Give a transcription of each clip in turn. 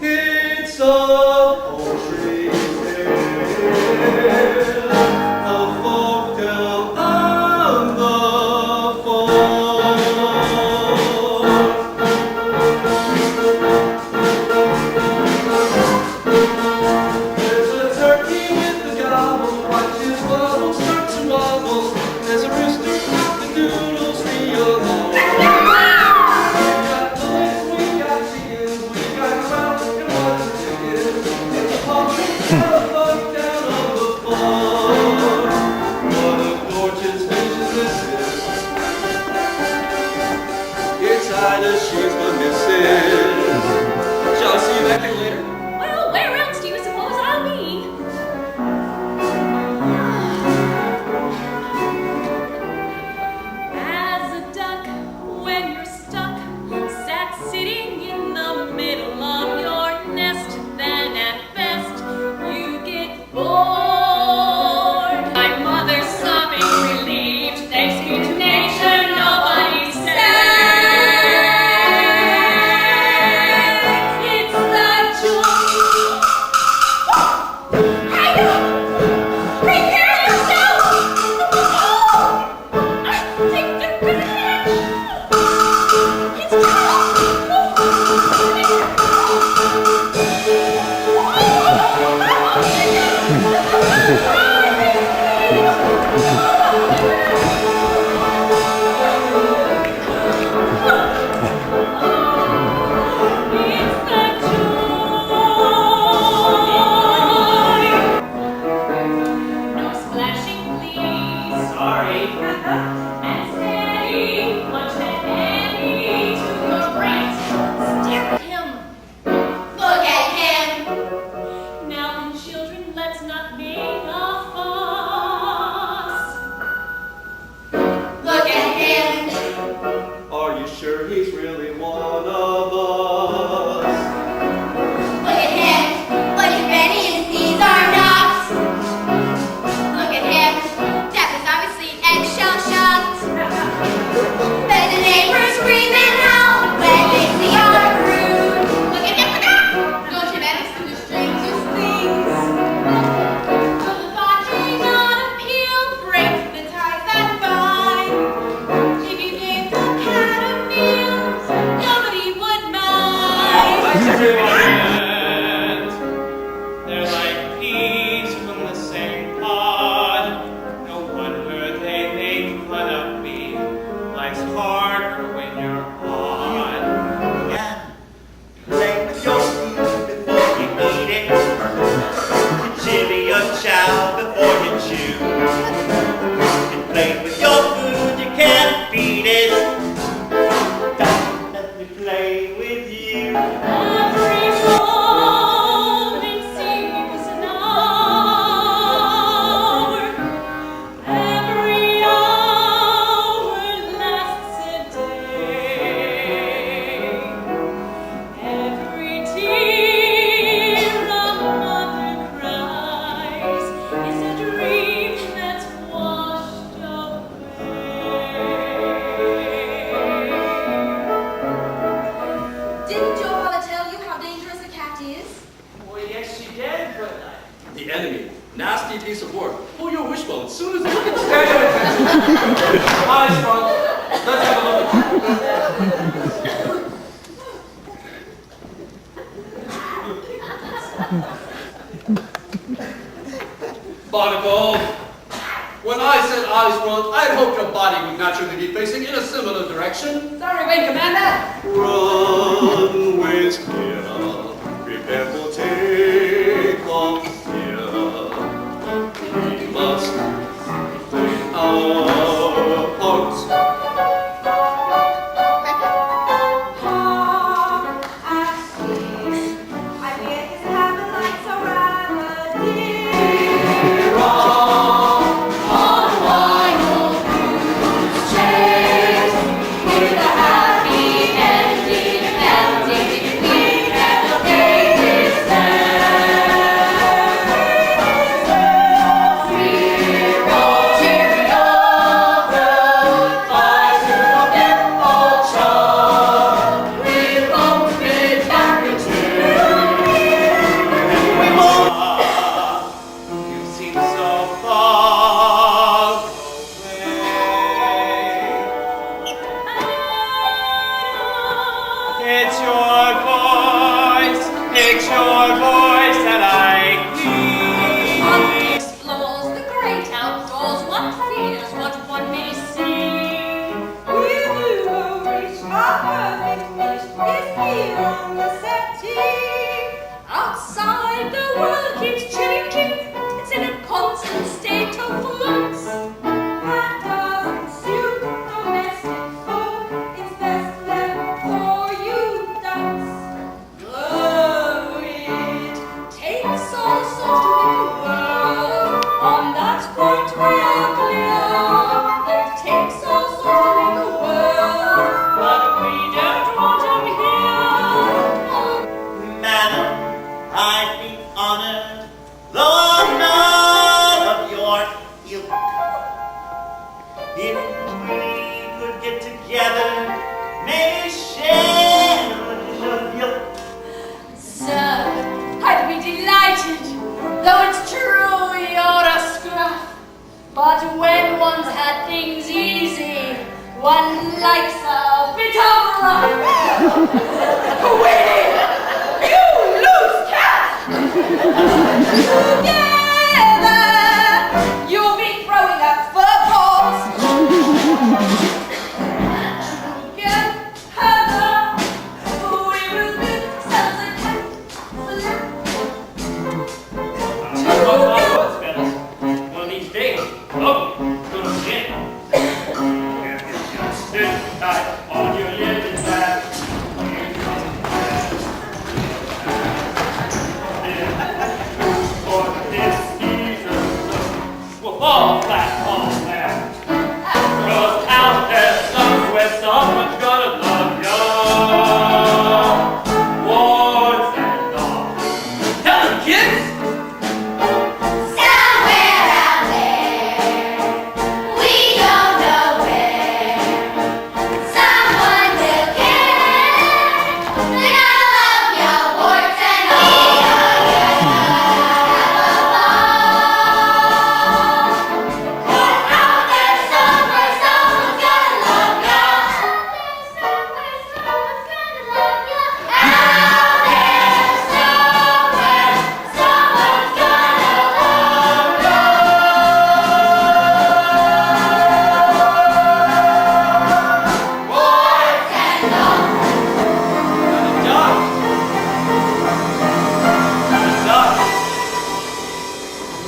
It's a poetry tale, a folktale on the There's a turkey with a gobble, watch his bubble start to wobble. There's a rooster out the doodles real long. We got boys, we got chickens, we got trout and what's a chicken. It's a poultry bug down on the farm. What a gorgeous fish is this? It's either she's but missing. Shall I see you back here later? Well, where else do you suppose I'll be? As a duck, when you're stuck, sat sitting in the middle of your nest, then at best you get bored. My mother's sobbing, relieved, thanks be to nature, nobody said. It's the joy. Prepare yourself! No splashing, please. Sorry. And steady, watch that Annie to your right. Stare at him. Look at him. Now then, children, let's not make a fuss. Look at him. Are you sure he's really one of us? Look at him. Look at Benny and these are nuts. Look at him. That was obviously eggshell shocked. Then the neighbors scream and howl when they see our brood. Look at him. Look at him. Don't you let us do the strangest things. So the thought may not appeal. Break the ties that bind. If you gave the cat a meal, nobody would mind. They're like peas from the same pod. No wonder they make fun of me. Life's harder when you're on. Yeah. Play with your food before you eat it. Chili your chow before you chew. And play with your food, you can't beat it. Don't let me play with you. Every morning seems an hour. Every hour lasts a day. Every tear a mother cries is a dream that's washed away. Didn't your mother tell you how dangerous a cat is? Well, yes, she did, but The enemy. Nasty piece of work. Pull your wishbone as soon as you can stand your attention. Eyes front. Let's have a look. Barnacle. When I said eyes front, I'd hoped your body would naturally be facing in a similar direction. Sorry, wait, Commander. Run with fear, prepare for take off here. We must play our parts. With a happy ending, ending, we that I hear. One explores the great outdoors, one fears what one may see. We will reach our perfect finish is here on the settee. Outside the world keeps changing, it's in a constant state of flux. That doesn't suit domestic folk. It's best left for you ducks. Oh, it takes all sorts to make a world. On that point we are clear. It takes all sorts to make a world, but we don't want him here. Madam, I'd be honored, though I'm not of your ilk, if we could get together, maybe share a dish of yolk. Sir, I'd be delighted, though it's true you're a scruff. But when one's had things easy, one likes a bit of rough. Winnie, you loose cat! Together, you'll be throwing up fur balls. Together, we will build ourselves a cat. One of these days. Oh, gonna sit. Sit tight on your living back. For this season, we'll fall flat on that. 'Cause out there somewhere someone's gonna love ya. Warts and all. Tell them, kids! Somewhere out there, we don't know where, someone will care. They're gonna love your warts and all. But out there somewhere, someone's gonna love ya. Somewhere, someone's gonna love ya. Out there somewhere, someone's gonna love ya. Warts and all. Duck! Duck!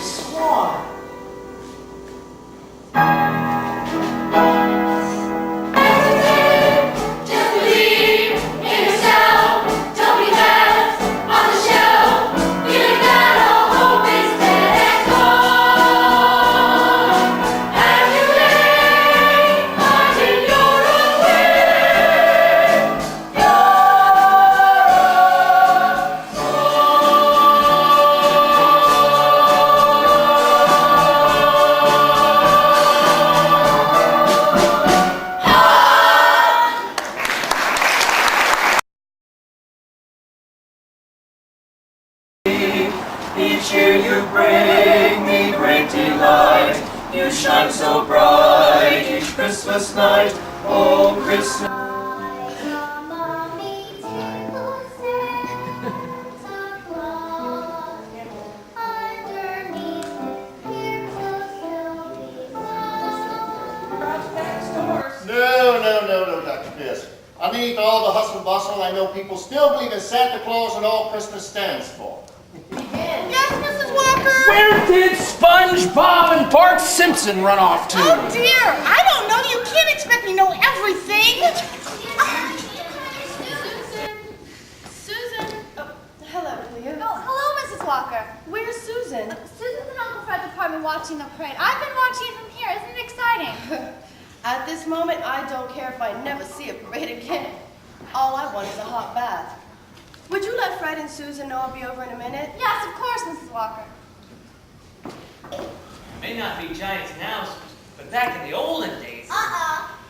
Swan. Just believe in yourself. Don't be left on the shelf. Feeling that all hope is dead and gone. As you lay, finding your own way. Each year you bring me great delight. You shine so bright each Christmas night. Oh, Christmas. Mommy tickles Santa Claus. Underneath here will still be fun. No, Dr. Fisk. Underneath all the hustle and bustle, I know people still believe in Santa Claus and all Christmas stands for. Yes, Mrs. Walker? Where did SpongeBob and Bart Simpson run off to? Oh dear, I don't know. You can't expect me to know everything. Susan. Oh, hello, Cleo. Oh, hello, Mrs. Walker. Where's Susan? Susan's in Uncle Fred's apartment watching the parade. I've been watching it from here. Isn't it exciting? At this moment, I don't care if I never see a parade again. All I want is a hot bath. Would you let Fred and Susan know I'll be over in a minute? Yes, of course, Mrs. Walker. May not be giants now, but back in the olden days.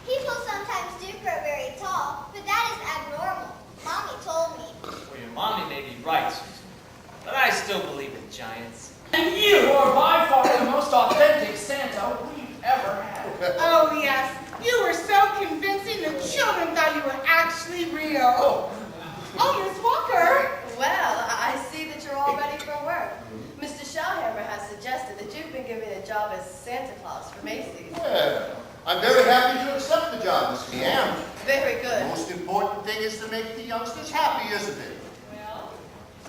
People sometimes do grow very tall, but that is abnormal. Mommy told me. Well, your mommy may be right, Susan, but I still believe in giants. And you are by far the most authentic Santa we've ever had. Oh, yes. You were so convincing the children thought you were actually real. I'm very happy to accept the job, Miss Leanne. Very The good. most important thing is to make the youngsters happy, isn't it? Well,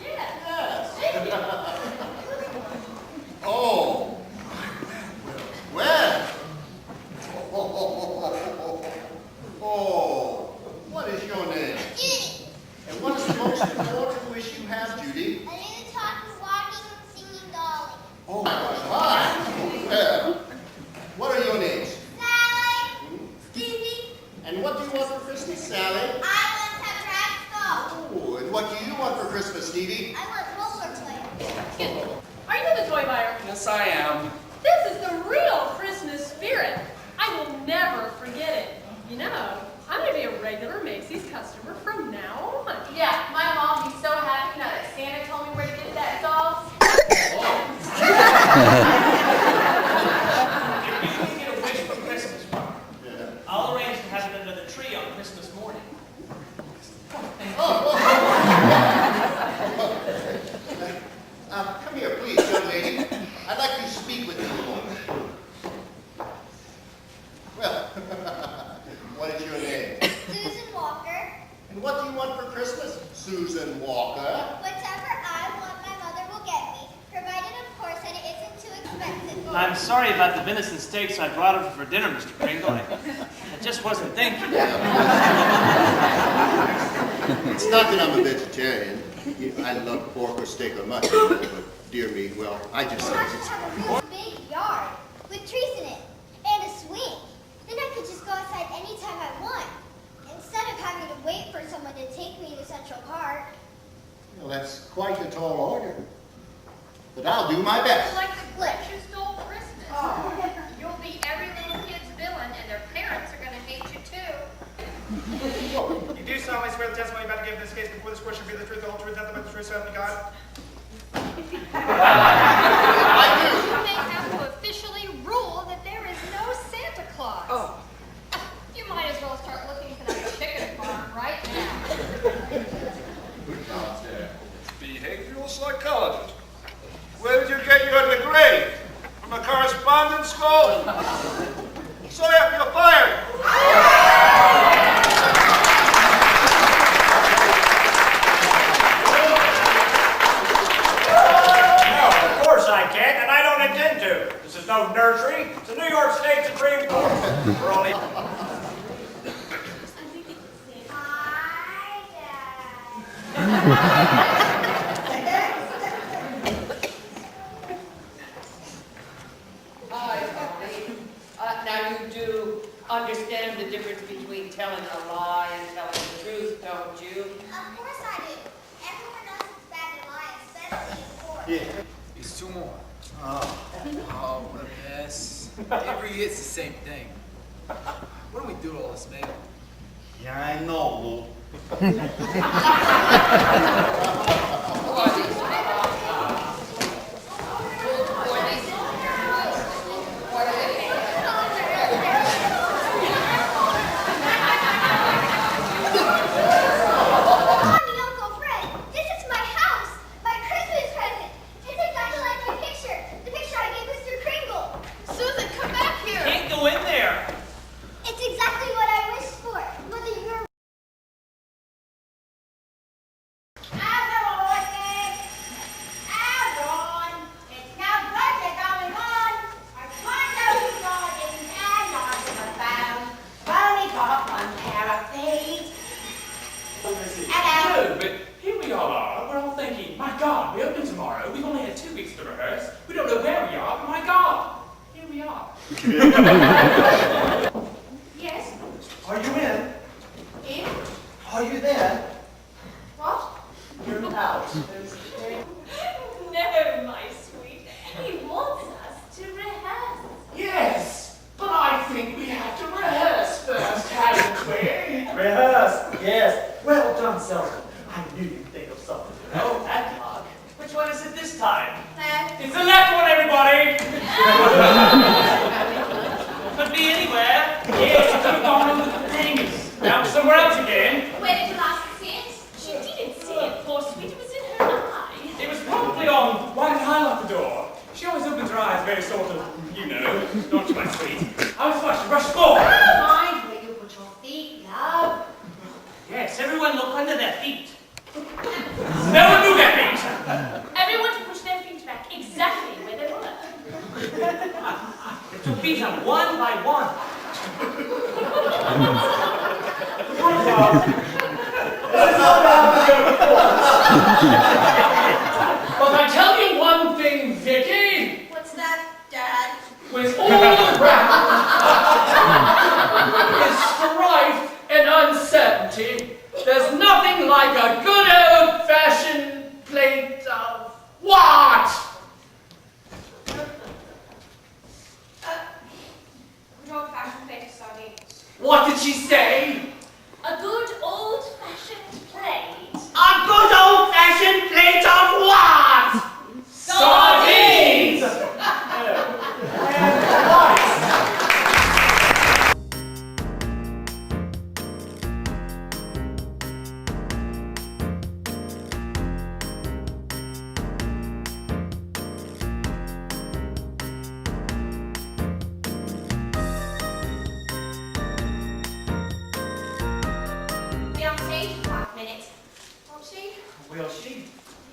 yeah. Yes. Oh. Well. Oh. What is your name? Judy. And what is the most important wish you have, Judy? I need to talk and walking and singing Dolly. Oh, my. Well, what are your names? Sally. Stevie. And what do you want for Christmas, Sally? I want to have drag go. Oh, and what do you want for Christmas, Stevie? I want rollerblades. Are you the toy buyer? Yes, I am. This is the real Christmas spirit. I will never forget it. You know, I'm going to be a regular Macy's customer from now on. Yeah, my mom will be so happy now that Santa told me where to get that doll. If you can get a wish for Christmas, Mark, I'll arrange to have it under the tree on Christmas morning. Come here, please, young lady. I'd like to speak with you a moment. Well, what is your name? Susan Walker. And what do you want for Christmas, Susan Walker? Whatever I want, my mother will get me, provided, of course, that it isn't too expensive. I'm sorry about the venison steaks I brought over for dinner, Mr. Pringle. I just wasn't thinking. It's not that I'm a vegetarian. I love pork or steak or mutton, but dear me, well, I just I should have a real big yard with trees in it and a swing. Then I could just go outside anytime I want, instead of having to wait for someone to take me to Central Park. Well, that's quite a tall order. But I'll do my best. Like the Grinch who stole Christmas. You'll be every little kid's villain, and their parents are going to hate you too. You do solemnly swear the testimony about to give in this case before this court shall be the truth, the whole truth, nothing but the truth, so help me God. I do. You may have to officially rule that there is no Santa Claus. Oh. You might as well start looking for that chicken farm right now. Behavioral psychologist. Where did you get your degree? From a correspondence school? So you're fired. No, of course I can't, and I don't intend to. This is no nursery. It's the New York State Supreme Court. We're only... Hi, Dad. Hi, Dolly. Now you do understand the difference between telling a lie and telling the truth, don't you? Of course I do. Everyone knows it's bad to lie, especially in court. Yeah. It's 2 more. Oh, what a mess. Every year it's the same thing. What do we do to all this mail? Yeah, I know, Lou. Mommy, Uncle Fred, this is my house, my Christmas present. It's exactly like my picture, the picture I gave Mr. Kringle. Susan, come back here. Can't go in there. It's exactly what I wished for. Whether you're everyone, it's now birthday going on. Our condos garden and on the bound. Only got one pair of feet. No, but here we are. We're all thinking, my God, we open tomorrow. We've only had 2 weeks to rehearse. We don't know where we are, but my God, here we are. Yes? Are you in? In? Are you there? What? You're out. No, my sweet. He wants us to rehearse. Yes, but I think we have to rehearse first, haven't we? Rehearse. Yes. Well done, Selden. I knew you'd think of something. Oh, that clock. Which one is it this time? Left. It's the left one, everybody! Could be anywhere. Yes, it could have gone over the things. Now somewhere else again. Where did you last see it? She didn't see it, poor sweet. It was in her eye. It was probably on right behind out the door. She always opens her eyes very sort of, you know, not my sweet. I was watching rush forward. But I tell you one thing, Vicky. What's that, Dad? With all around is strife and uncertainty, there's nothing like a good old-fashioned plate of what? Good old-fashioned plate of sardines. What did she say? A good old-fashioned plate. A good old-fashioned plate of what? Sardines! Be on stage in 5 minutes. Won't she? Will she?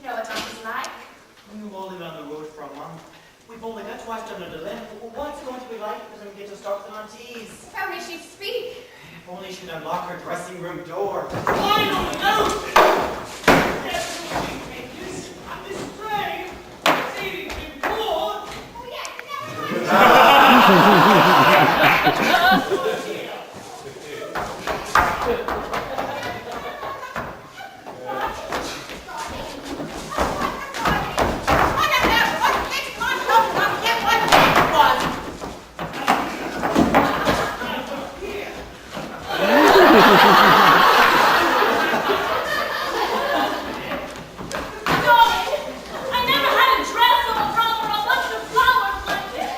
You know what Uncle like. We've all been on the road for a month. We've only got twice under the limb. What's it going to be like when we get to start with aunties? If only she'd speak. If only she'd unlock her dressing room door. Final note! On this train, proceeding to board. Oh, yeah, Dolly, I never had a dress or a bra or a bunch of flowers like this.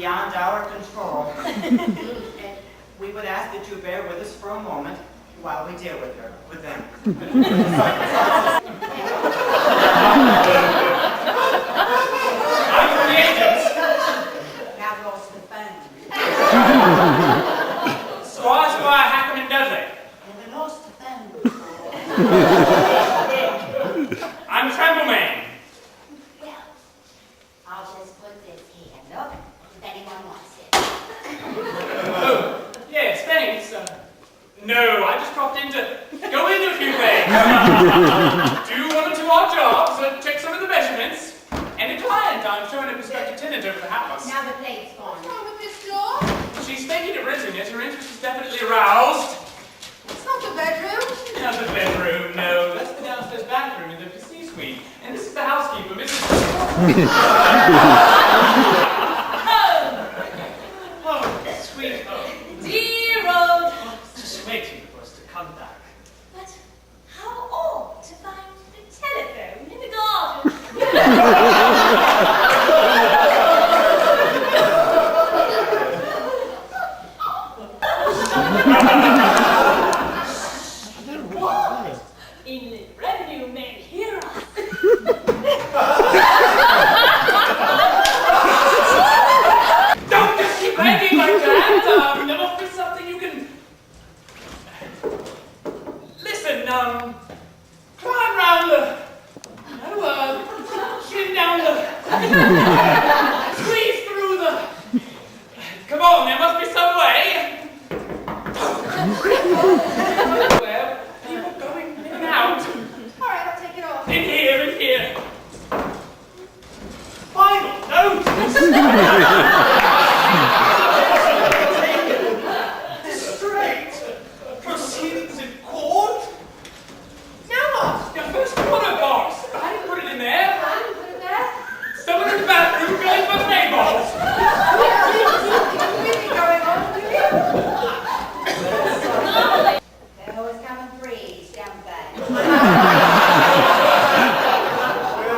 beyond our control. We would ask that you bear with us for a moment while we deal with them. I'm the agent. Now goes the fun. Squire, Hackham, and Dudley. And the lost the fun. I'm Trembleman. Well, I'll just put this here. Look, if anyone wants it. Oh, yes, thanks. No, I just dropped in to go into a few things. Do 1 or 2 odd jobs, check some of the measurements, and a client I'm showing a prospective tenant over the house. Now the plate's gone. What's wrong with this door? She's thinking of renting it. Her interest is definitely aroused. It's not the bedroom. Not the bedroom, no. That's the downstairs bathroom in the C-suite. And this is the housekeeper, Mrs. Oh, Oh, sweet home. Dear old. Just waiting for us to come back. But how odd to find the telephone in the garden. What? Inland revenue may hear us. Don't just keep hanging like that. There must be something you can... Listen, climb round the... Shin down the... Squeeze through the... Come on, there must be some way. Well, people going in and out. All right, I'll take it off. In here, in here. Final note. Straight. Proceedings in court. Now what? Your first corner box. I didn't put it in there. I didn't put it there. Someone in the bathroom going for neighbors. Really going on, do you? They're always coming freeze, don't they?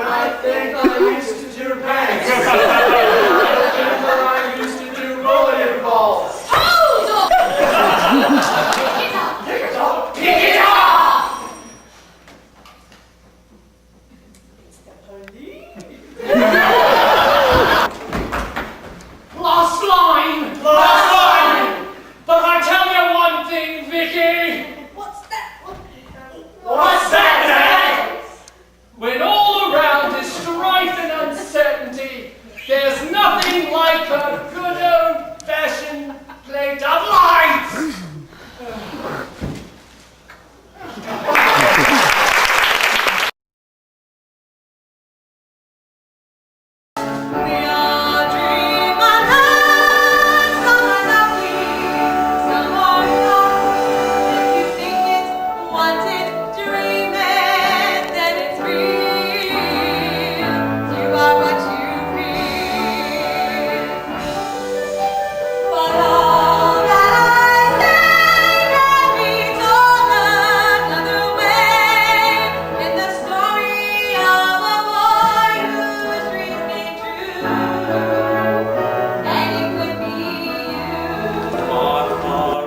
I think I used to do banks. I used to do rolling balls. Hold on! Pick it up! Pick it up! It's the police. Last line! Last line! But I tell you one thing, Vicky. What's that? What's that, Dad? When all around is strife and uncertainty, there's nothing like a good old-fashioned plate of lights. We all dream our lives, some are lovely, some are not. If you think it's wanted, dream it, then it's real. You are what you feel. But all that I say can be told another way. In the story of a boy whose dreams came true, and it could be you. Far, far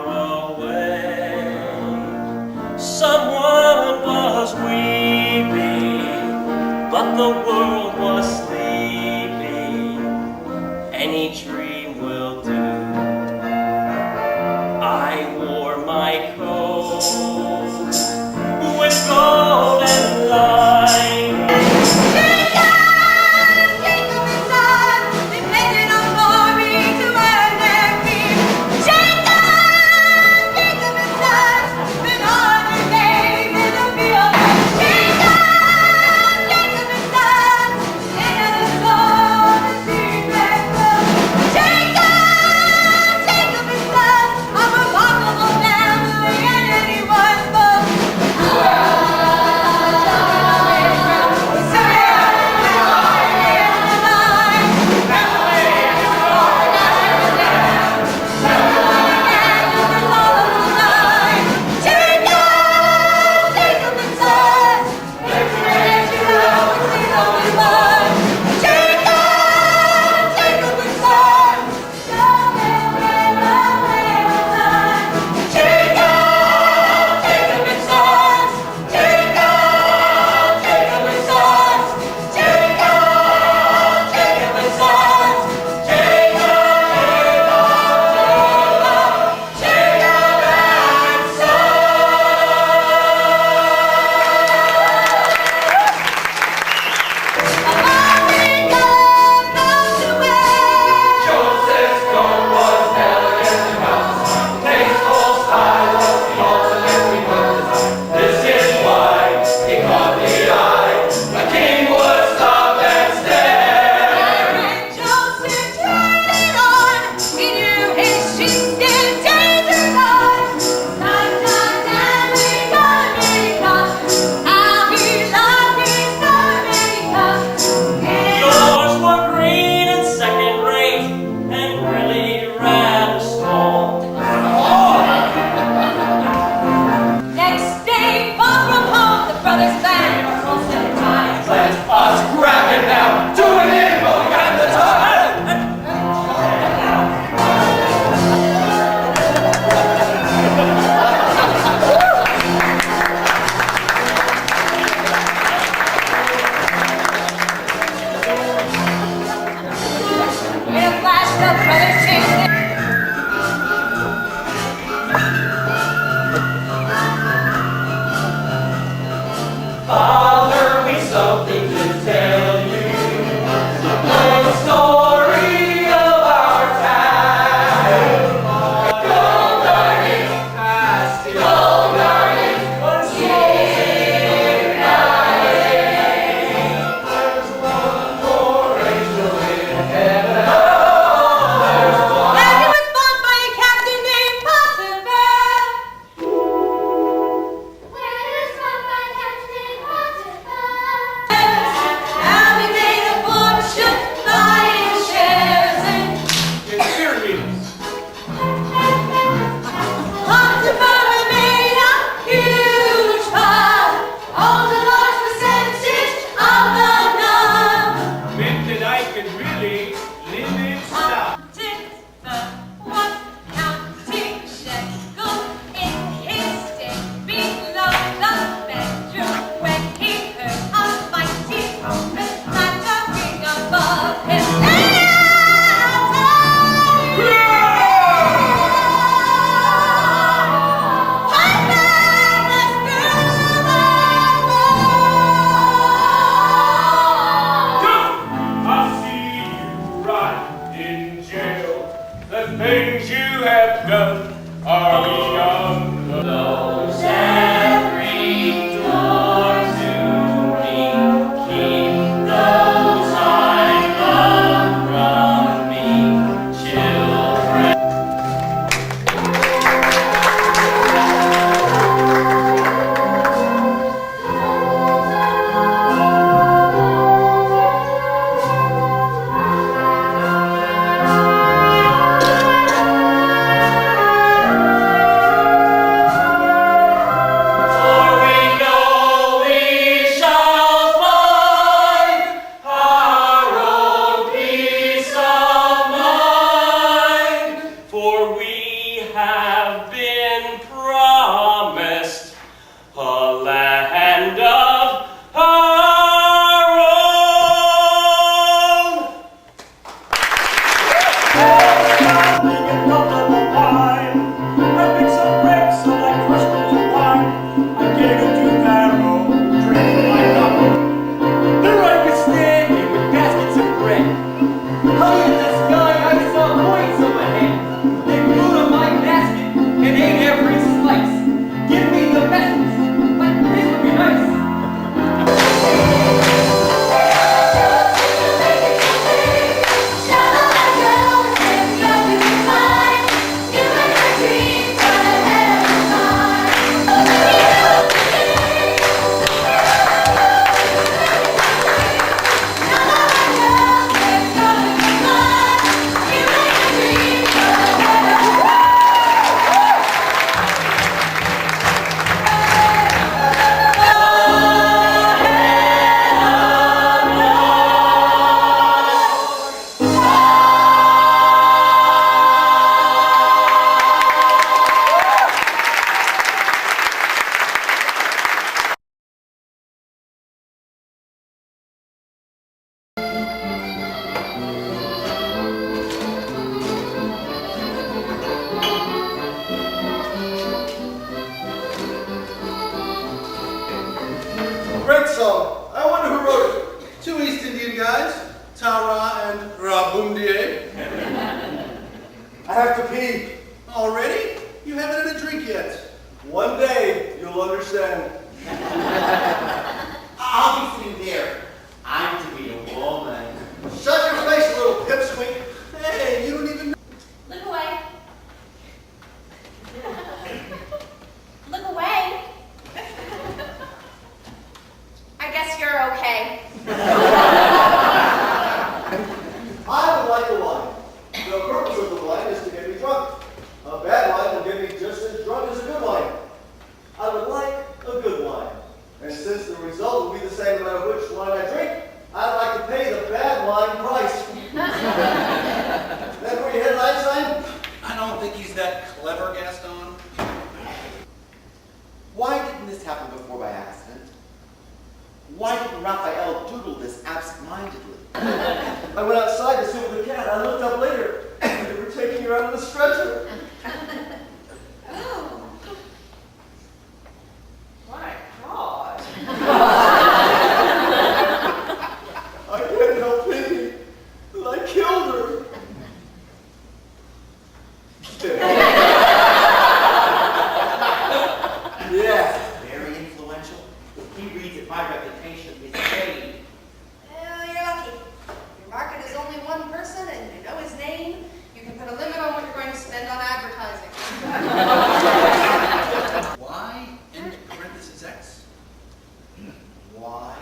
away, someone was weeping, but the world was sleeping. Any dream will do. I wore my coat with golden light. Jacob and Son, depending on glory to earn their keep. Jacob and Son, been on their days in the field. Jacob and Son, they never saw the secret love. Jacob and Son, a remarkable family and anyone's book. kept good? Are we young? Close every door to me. Keep those I love from me. Children. For we know we shall find our own peace of mind. For we have been promised a land of our own. Make a comfortable pine. I pick some grapes so like crystal to wine. I gave it to Pharaoh, drink my cup. There I was standing with baskets of bread. High in the sky, I saw coins overhead. They flew to my basket and ate every slice. Give me the best, like this would be nice. Great song. I wonder who wrote it. Two East Indian guys, Tara and Rabundier. I have to pee. Already? You haven't had a drink yet. One day, you'll understand. I'll be sitting there. I'm to be a woman. Shut your face, little pipsqueak. Hey, you don't even know. Look away. Look away. I guess you're okay. I would like a wine. The purpose of the wine is to get me drunk. A bad wine will get me just as drunk as a good wine. I would like a good wine. And since the result will be the same no matter which wine I drink, I'd like to pay the bad wine price. That where you headed, Einstein? I don't think he's that clever, Gaston. Why didn't this happen before by accident? Why didn't Raphael doodle this absent-mindedly? I went outside to see with the cat. I looked up later, and they were taking her out on the stretcher. My God. I can't help thinking that I killed her. Yeah. Very influential. He reads that my reputation is fade. Well, you're lucky. Your market is only one person and you know his name. You can put a limit on what you're going to spend on advertising. Y and parenthesis X? Y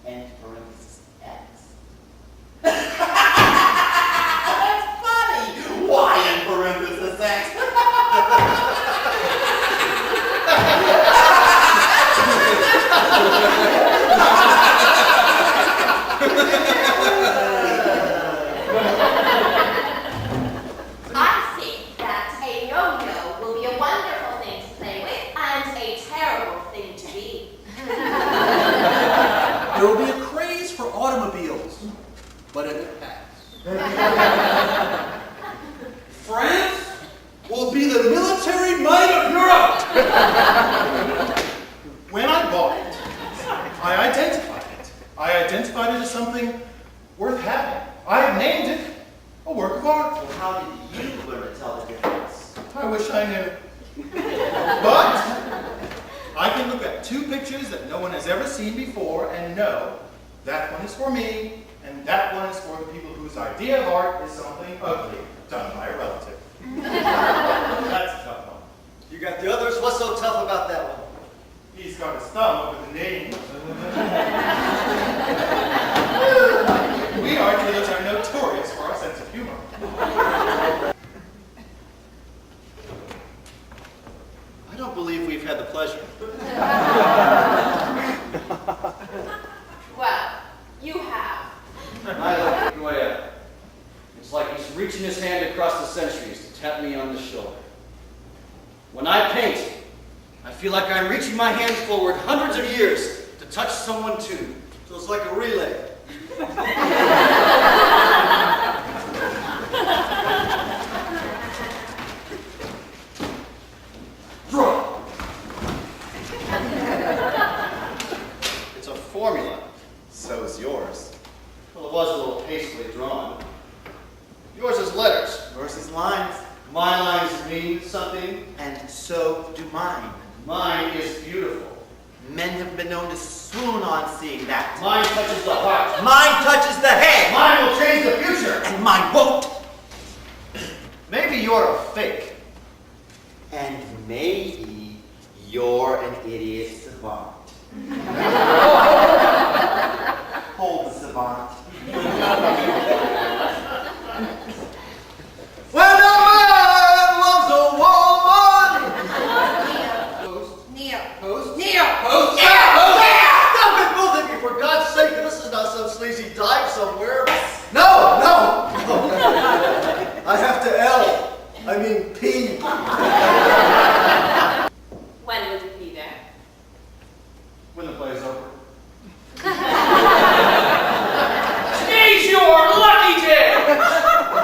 and parenthesis X. That's funny. Y and parenthesis X. wish I knew. But I can look at two pictures that no one has ever seen before and know that one is for me and that one is for the people whose idea of art is something ugly done by a relative. That's a tough one. You got the others? What's so tough about that one? He's got his thumb over the name. We art dealers are notorious for our sense of humor. I don't believe we've had the pleasure. Well, you have. I like the way it's like he's reaching his hand across the centuries to tap me on the shoulder. When I paint, I feel like I'm reaching my hands forward hundreds of years to touch someone too. So it's like a relay. Draw. It's a formula. So is yours. Well, it was a little hastily drawn. Yours is letters. Yours is lines, My lines mean something. and so do mine. Mine is beautiful. Men have been known to swoon on seeing that. Mine touches the heart. Mine touches the head, Mine will change the future. and mine won't. Maybe you're a fake. And maybe you're an idiot savant. Hold the savant. When a man loves a woman! Neo. Stop it, both of you, for God's sake. This is not some sleazy dive somewhere. No. I have to L. I mean P. When would you be there? When the play's over. Today's your lucky day!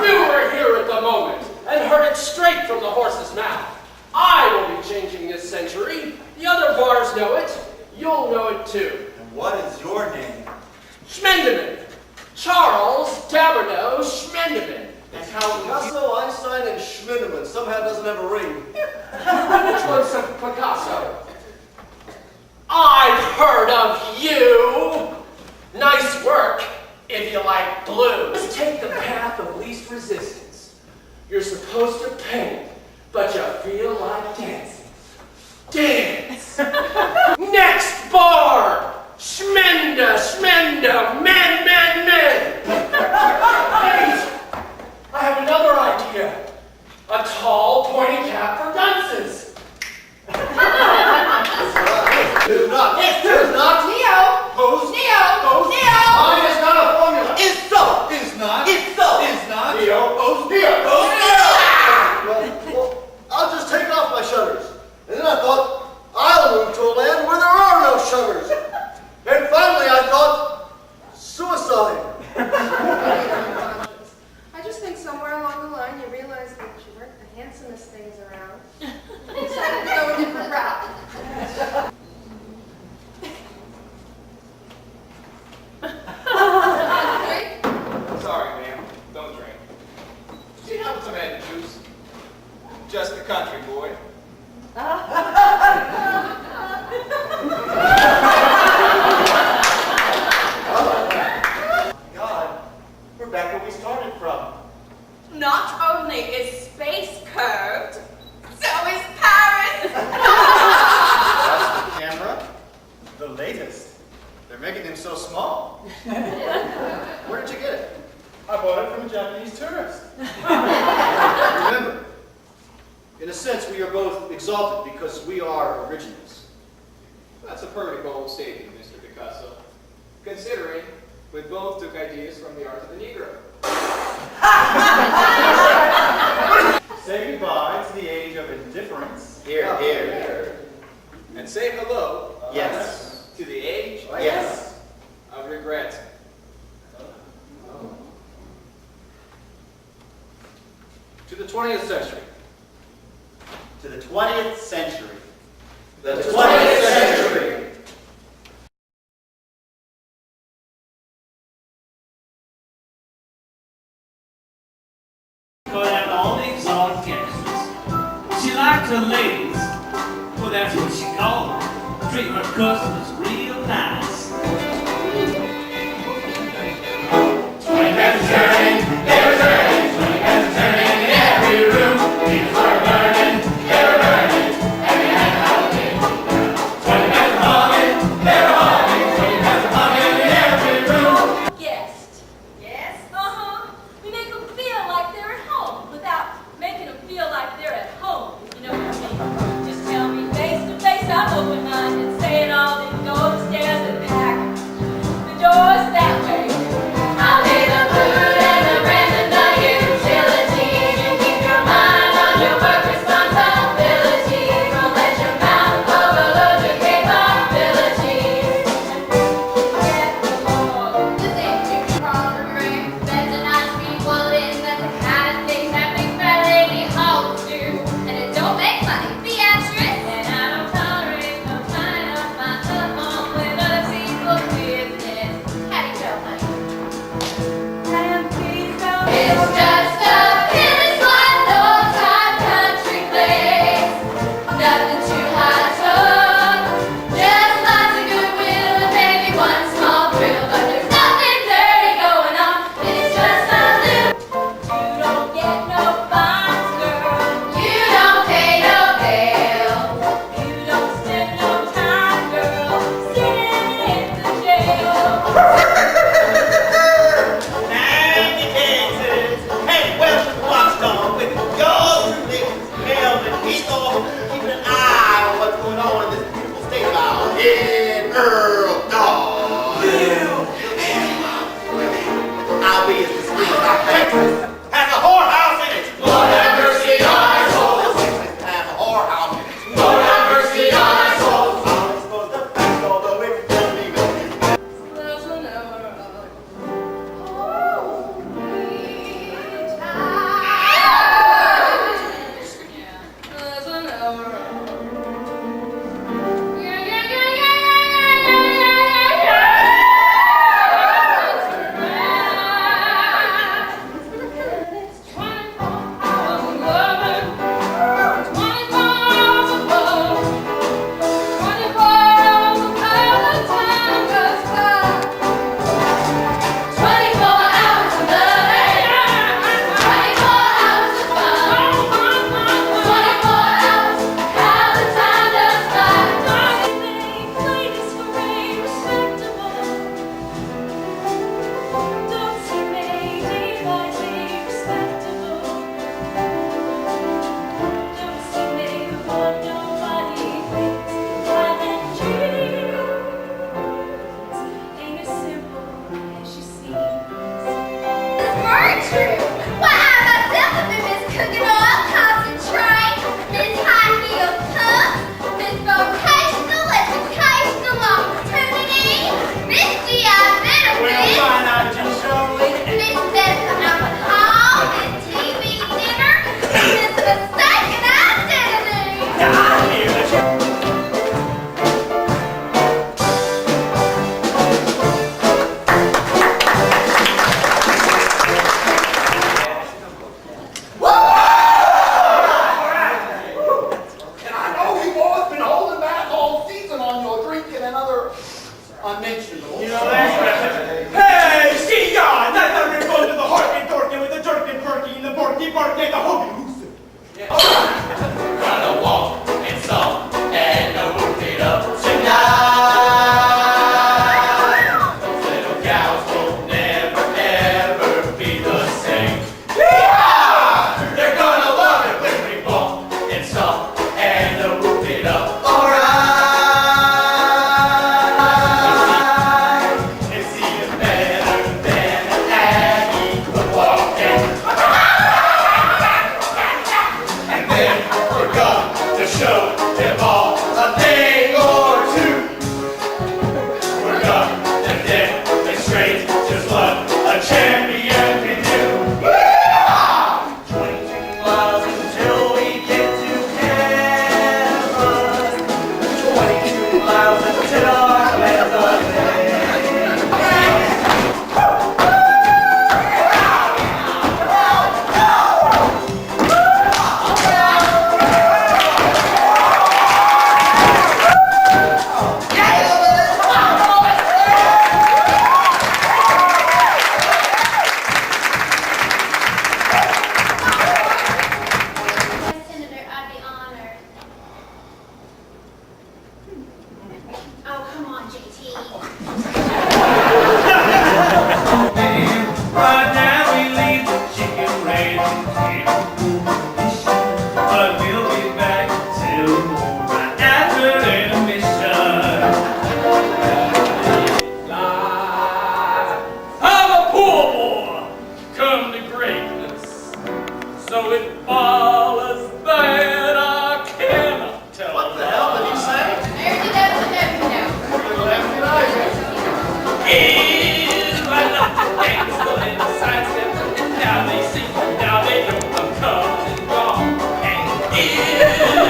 You were here at the moment and heard it straight from the horse's mouth. I will be changing this century. The other bars know it. You'll know it too. And what is your name? Schmendeman. Charles Taberneau Schmendeman. And how Picasso, Einstein, and Schmindeman. Somehow doesn't have a ring. Which one's a Picasso? I've heard of you. Nice work, if you like blue. Just take the path of least resistance. You're supposed to paint, but you feel like dancing. Dance. Next bar. Schmenda, men. Wait. I have another idea. A tall, pointy cap for dunces. It's not. Neo. Pose. Neo. Pose. Neo. Mine is not a formula. is so. Is not. Is so. Is not. Neo. Pose. Well, I'll just take off my shutters. And then I thought, I'll move to a land where there are no shutters. And finally I thought, suicide. I just think somewhere along the line you realized that you weren't the handsomest things around. You decided to go a different route. Sorry, ma'am. Don't drink. Do you have tomato juice? Just a country boy. God, we're back where we started from. Not only is space curved, so is Paris! That's the camera. The latest. They're making them so small. Where did you get it? I bought it from a Japanese tourist. Remember, in a sense, we are both exalted because we are originals. That's a pretty bold statement, Mr. Picasso. Considering we both took ideas from the art of the Negro. Say goodbye to the age of indifference. Here. And say hello Yes. to the age Yes. of regret. To the 20th century. To the 20th century. The 20th century. But at all the exalted guests, like her ladies. Well, that's what she called them. Treat her customers real nice. 20 pencils turning, they were turning. 20 pencils turning in every room. These were burning, they were burning. Every night Halloween. 20 pencils humming, they were humming. 20 pencils humming in every room. Guest. Yes? Uh-huh. We make them feel like they're at home without making them feel like they're at home, if you know what I mean. Just tell me face to face, I'm open-minded. Say it all, then go upstairs and then you.